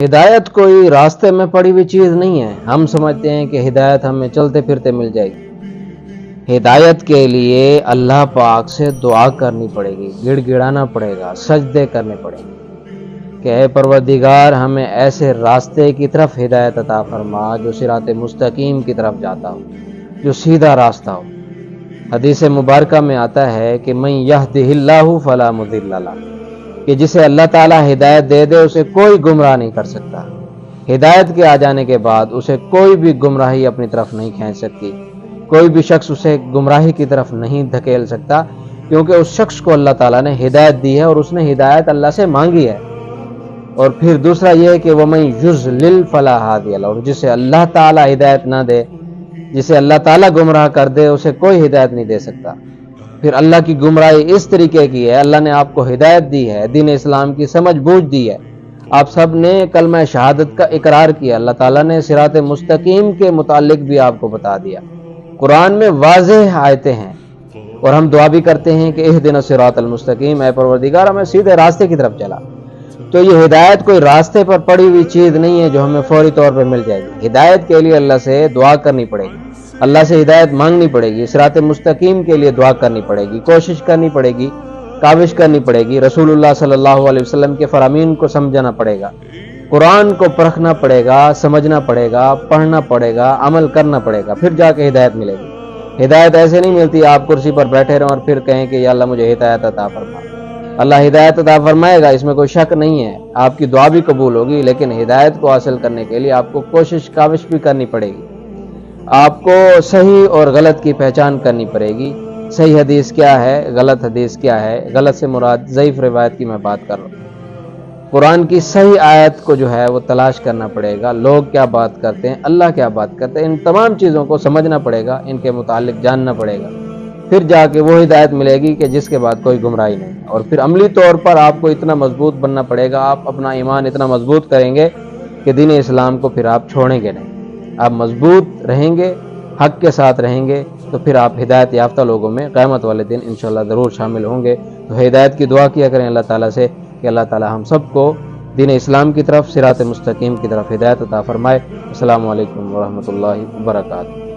ہدایت کوئی راستے میں پڑی ہوئی چیز نہیں ہے۔ ہم سمجھتے ہیں کہ ہدایت ہمیں چلتے پھرتے مل جائے گی۔ ہدایت کے لیے اللہ پاک سے دعا کرنی پڑے گی، گڑ گڑانا پڑے گا، سجدے کرنے پڑیں گے کہ اے پروردگار ہمیں ایسے راستے کی طرف ہدایت عطا فرما جو صراط مستقیم کی طرف جاتا ہو، جو سیدھا راستہ ہو۔ حدیث مبارکہ میں آتا ہے کہ من یہدہ اللہ فلا مضل لہ، کہ جسے اللہ تعالی ہدایت دے دے اسے کوئی گمراہ نہیں کر سکتا۔ ہدایت کے آ جانے کے بعد اسے کوئی بھی گمراہی اپنی طرف نہیں کھینچ سکتی، کوئی بھی شخص اسے گمراہی کی طرف نہیں دھکیل سکتا، کیونکہ اس شخص کو اللہ تعالیٰ نے ہدایت دی ہے اور اس نے ہدایت اللہ سے مانگی ہے۔ اور پھر دوسرا یہ ہے کہ وَمَن يُضْلِلْ فَلَا هَادِيَ لَهُ، اور جسے اللہ تعالیٰ ہدایت نہ دے، جسے اللہ تعالیٰ گمراہ کر دے، اسے کوئی ہدایت نہیں دے سکتا۔ پھر اللہ کی گمراہی اس طریقے کی ہے، اللہ نے آپ کو ہدایت دی ہے، دین اسلام کی سمجھ بوجھ دی ہے، آپ سب نے کلمہ شہادت کا اقرار کیا، اللہ تعالیٰ نے صراط مستقیم کے متعلق بھی آپ کو بتا دیا۔ قرآن میں واضح آیتیں ہیں، اور ہم دعا بھی کرتے ہیں کہ اہدنا الصراط المستقیم، اے پروردگار ہمیں سیدھے راستے کی طرف چلا۔ تو یہ ہدایت کوئی راستے پر پڑی ہوئی چیز نہیں ہے جو ہمیں فوری طور پہ مل جائے گی۔ ہدایت کے لیے اللہ سے دعا کرنی پڑے گی، اللہ سے ہدایت مانگنی پڑے گی، صراط مستقیم کے لیے دعا کرنی پڑے گی، کوشش کرنی پڑے گی، کاوش کرنی پڑے گی، رسول اللہ صلی اللہ علیہ وسلم کے فرامین کو سمجھنا پڑے گا، قرآن کو پرکھنا پڑے گا، سمجھنا پڑے گا، پڑھنا پڑے گا، عمل کرنا پڑے گا، پھر جا کے ہدایت ملے گی۔ ہدایت ایسے نہیں ملتی آپ کرسی پر بیٹھے رہیں اور پھر کہیں کہ یا اللہ مجھے ہدایت عطا فرما۔ اللہ ہدایت عطا فرمائے گا، اس میں کوئی شک نہیں ہے، آپ کی دعا بھی قبول ہوگی، لیکن ہدایت کو حاصل کرنے کے لیے آپ کو کوشش کاوش بھی کرنی پڑے گی۔ آپ کو صحیح اور غلط کی پہچان کرنی پڑے گی، صحیح حدیث کیا ہے، غلط حدیث کیا ہے، غلط سے مراد ضعیف روایت کی میں بات کر رہا ہوں۔ قرآن کی صحیح آیت کو جو ہے وہ تلاش کرنا پڑے گا، لوگ کیا بات کرتے ہیں، اللہ کیا بات کرتے ہیں، ان تمام چیزوں کو سمجھنا پڑے گا، ان کے متعلق جاننا پڑے گا، پھر جا کے وہ ہدایت ملے گی کہ جس کے بعد کوئی گمراہی نہیں۔ اور پھر عملی طور پر آپ کو اتنا مضبوط بننا پڑے گا، آپ اپنا ایمان اتنا مضبوط کریں گے کہ دین اسلام کو پھر آپ چھوڑیں گے نہیں، آپ مضبوط رہیں گے، حق کے ساتھ رہیں گے، تو پھر آپ ہدایت یافتہ لوگوں میں قیامت والے دن انشاءاللہ ضرور شامل ہوں گے۔ تو ہدایت کی دعا کیا کریں اللہ تعالیٰ سے کہ اللہ تعالیٰ ہم سب کو دین اسلام کی طرف، صراط مستقیم کی طرف ہدایت عطا فرمائے۔ السلام علیکم ورحمۃ اللہ وبرکاتہ۔